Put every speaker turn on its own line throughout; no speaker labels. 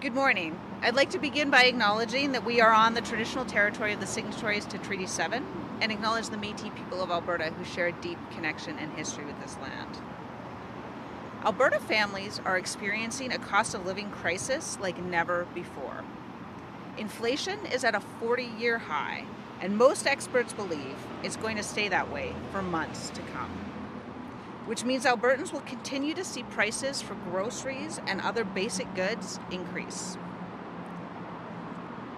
Good morning. I'd like to begin by acknowledging that we are on the traditional territory of the signatories to Treaty 7 and acknowledge the Métis people of Alberta who share a deep connection and history with this land. Alberta families are experiencing a cost of living crisis like never before. Inflation is at a 40-year high, and most experts believe it's going to stay that way for months to come, which means Albertans will continue to see prices for groceries and other basic goods increase.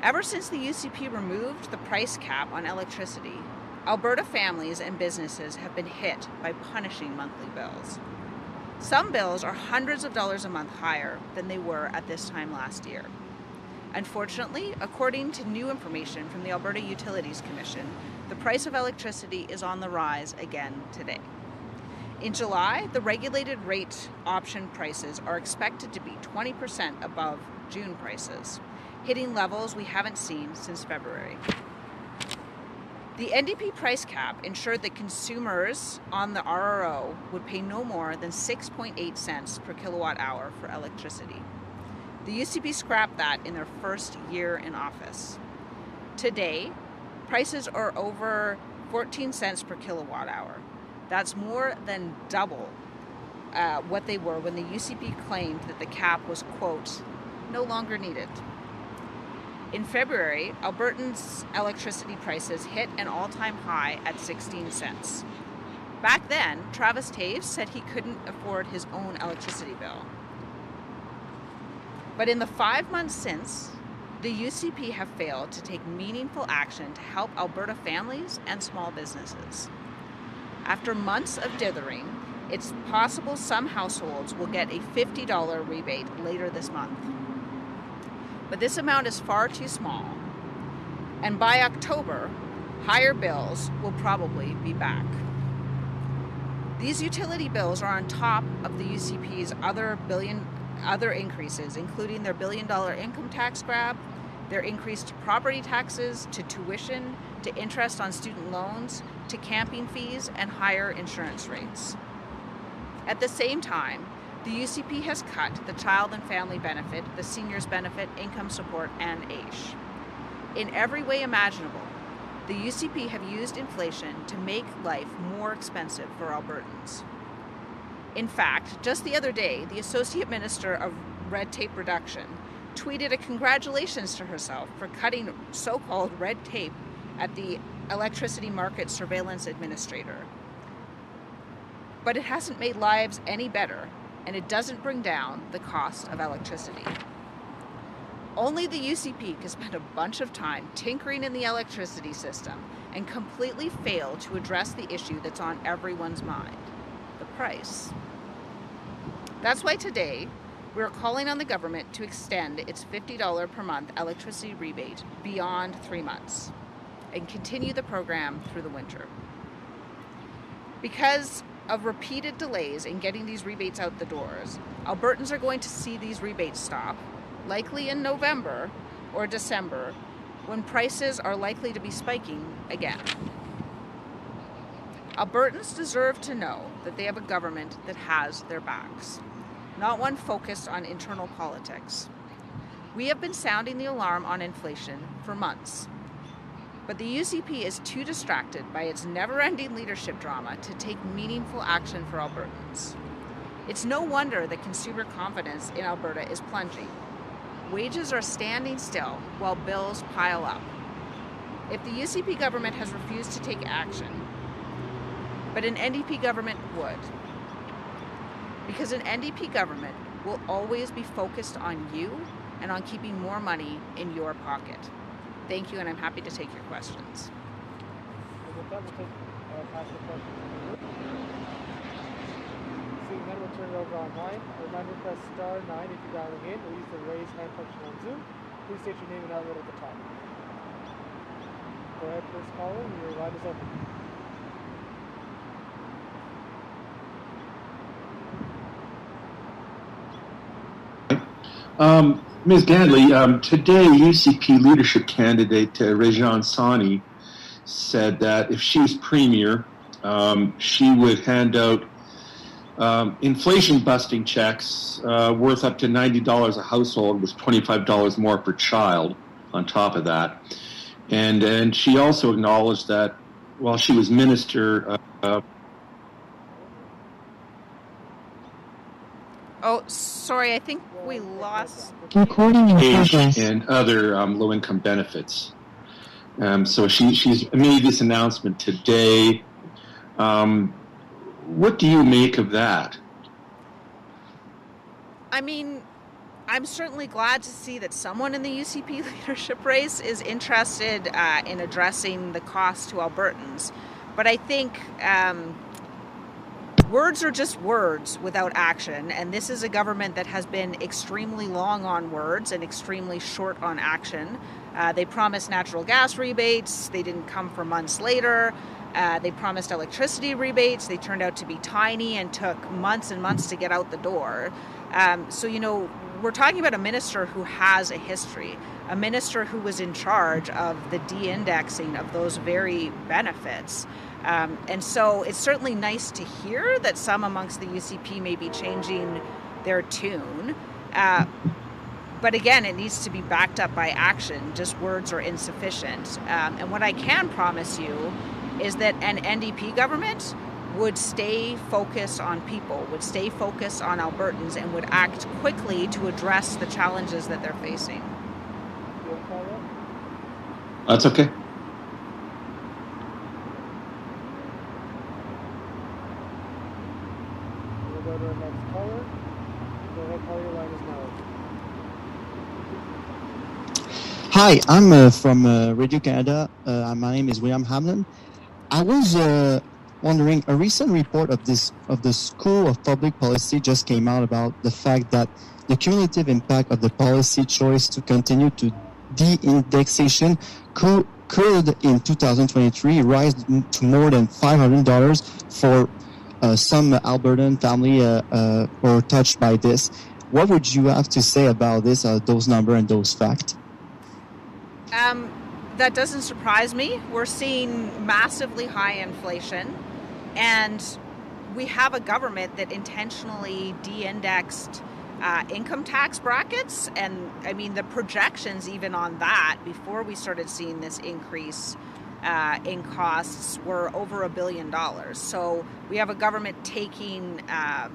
Ever since the UCP removed the price cap on electricity, Alberta families and businesses have been hit by punishing monthly bills. Some bills are hundreds of dollars a month higher than they were at this time last year. Unfortunately, according to new information from the Alberta Utilities Commission, the price of electricity is on the rise again today. In July, the regulated rate option prices are expected to be 20% above June prices, hitting levels we haven't seen since February. The NDP price cap ensured that consumers on the RRO would pay no more than 6.8 cents per kilowatt hour for electricity. The UCP scrapped that in their first year in office. Today, prices are over 14 cents per kilowatt hour. That's more than double what they were when the UCP claimed that the cap was, quote, no longer needed. In February, Albertans' electricity prices hit an all-time high at 16 cents. Back then, Travis Taves said he couldn't afford his own electricity bill. But in the 5 months since, the UCP have failed to take meaningful action to help Alberta families and small businesses. After months of dithering, it's possible some households will get a $50 rebate later this month. But this amount is far too small, and by October, higher bills will probably be back. These utility bills are on top of the UCP's other increases, including their $1 billion income tax grab, their increased property taxes, to tuition, to interest on student loans, to camping fees, and higher insurance rates. At the same time, the UCP has cut the child and family benefit, the seniors benefit, income support, and AISH. In every way imaginable, the UCP have used inflation to make life more expensive for Albertans. In fact, just the other day, the Associate Minister of Red Tape Reduction tweeted a congratulations to herself for cutting so-called red tape at the Electricity Market Surveillance Administrator. But it hasn't made lives any better, and it doesn't bring down the cost of electricity. Only the UCP can spend a bunch of time tinkering in the electricity system and completely fail to address the issue that's on everyone's mind, the price. That's why today, we're calling on the government to extend its $50 per month electricity rebate beyond 3 months and continue the program through the winter. Because of repeated delays in getting these rebates out the doors, Albertans are going to see these rebates stop, likely in November or December, when prices are likely to be spiking again. Albertans deserve to know that they have a government that has their backs, not one focused on internal politics. We have been sounding the alarm on inflation for months, but the UCP is too distracted by its never-ending leadership drama to take meaningful action for Albertans. It's no wonder that consumer confidence in Alberta is plunging. Wages are standing still while bills pile up. If the UCP government has refused to take action, but an NDP government would, because an NDP government will always be focused on you and on keeping more money in your pocket. Thank you, and I'm happy to take your questions.
With that, we'll pass the questions. Seeing none, we'll turn it over online. A reminder, press *9 if you're dialing in, or use the raise hand function on Zoom. Please state your name and outlet at the top. Go ahead, first caller. Your line is open.
Ms. Ganley, today UCP leadership candidate Réjean Sani said that if she was premier, she would hand out inflation-busting checks worth up to $90 a household with $25 more per child on top of that. And she also acknowledged that while she was minister...
Oh, sorry, I think we lost...
Recording in progress.
And other low-income benefits. So she's made this announcement today. What do you make of that?
I mean, I'm certainly glad to see that someone in the UCP leadership race is interested in addressing the cost to Albertans. But I think words are just words without action, and this is a government that has been extremely long on words and extremely short on action. They promised natural gas rebates. They didn't come for months later. They promised electricity rebates. They turned out to be tiny and took months and months to get out the door. So, you know, we're talking about a minister who has a history, a minister who was in charge of the de-indexing of those very benefits. And so it's certainly nice to hear that some amongst the UCP may be changing their tune. But again, it needs to be backed up by action. Just words are insufficient. And what I can promise you is that an NDP government would stay focused on people, would stay focused on Albertans, and would act quickly to address the challenges that they're facing.
That's okay.
We'll go to our next caller. Go ahead, caller, your line is now open.
Hi, I'm from Radio Canada. My name is William Hamlin. I was wondering, a recent report of the School of Public Policy just came out about the fact that the cumulative impact of the policy choice to continue to de-indexation could in 2023 rise to more than $500 for some Albertan family were touched by this. What would you have to say about this, those numbers and those facts?
That doesn't surprise me. We're seeing massively high inflation, and we have a government that intentionally de-indexed income tax brackets. And I mean, the projections even on that before we started seeing this increase in costs were over $1 billion. So we have a government taking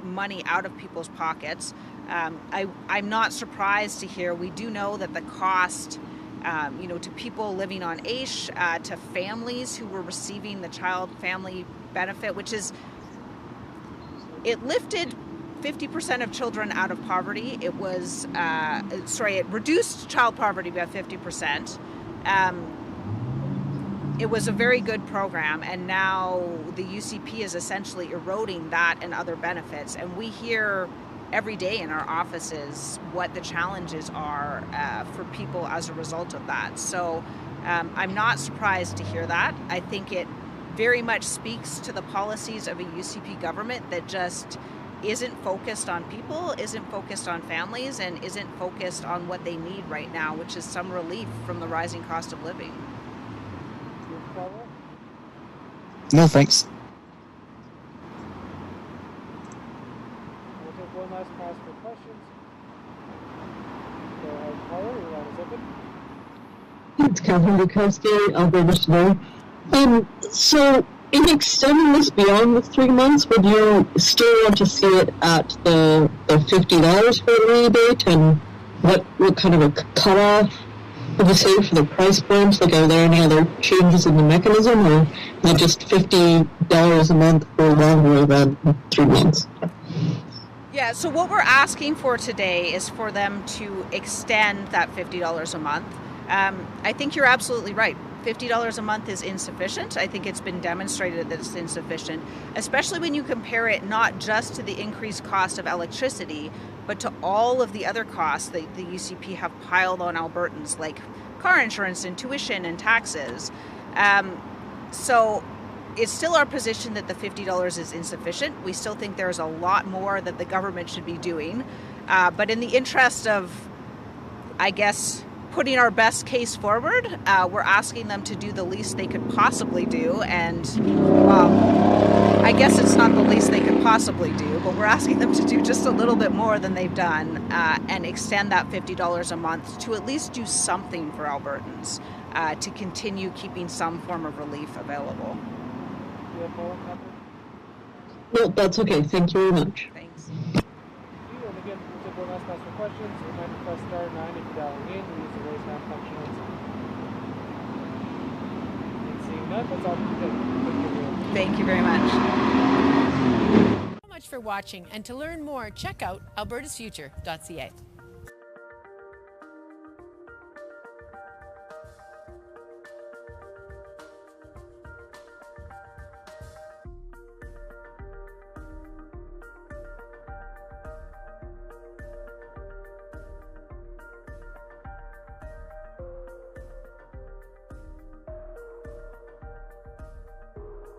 money out of people's pockets. I'm not surprised to hear, we do know that the cost to people living on AISH, to families who were receiving the child family benefit, which is, it lifted 50% of children out of poverty. It was, it reduced child poverty by 50%. It was a very good program, and now the UCP is essentially eroding that and other benefits. And we hear every day in our offices what the challenges are for people as a result of that. So I'm not surprised to hear that. I think it very much speaks to the policies of a UCP government that just isn't focused on people, isn't focused on families, and isn't focused on what they need right now, which is some relief from the rising cost of living.
No, thanks.
We'll take one last pass for questions. Go ahead, caller, your line is open.
It's Kathleen Ganley, Alberta today. So, in extending this beyond the 3 months, would you still want to see it at the $50 for the rebate? And what kind of a cutoff would you say for the price points? Like, are there any other changes in the mechanism, or is it just $50 a month for longer than 3 months?
Yeah, so what we're asking for today is for them to extend that $50 a month. I think you're absolutely right. $50 a month is insufficient. I think it's been demonstrated that it's insufficient, especially when you compare it not just to the increased cost of electricity, but to all of the other costs that the UCP have piled on Albertans, like car insurance and tuition and taxes. So it's still our position that the $50 is insufficient. We still think there's a lot more that the government should be doing. But in the interest of, I guess, putting our best case forward, we're asking them to do the least they could possibly do. And I I guess it's not the least they could possibly do, but we're asking them to do just a little bit more than they've done and extend that $50 a month to at least do something for Albertans to continue keeping some form of relief available.
You have more, Catherine?
No, that's okay. Thank you very much.
Thanks.
And again, we'll take one last pass for questions. Remember to press star 9 if you're dialing in. We use the raise hand function on Zoom. And seeing none, that's all for today.
Thank you very much.
So much for watching, and to learn more, check out albertasfuture.ca.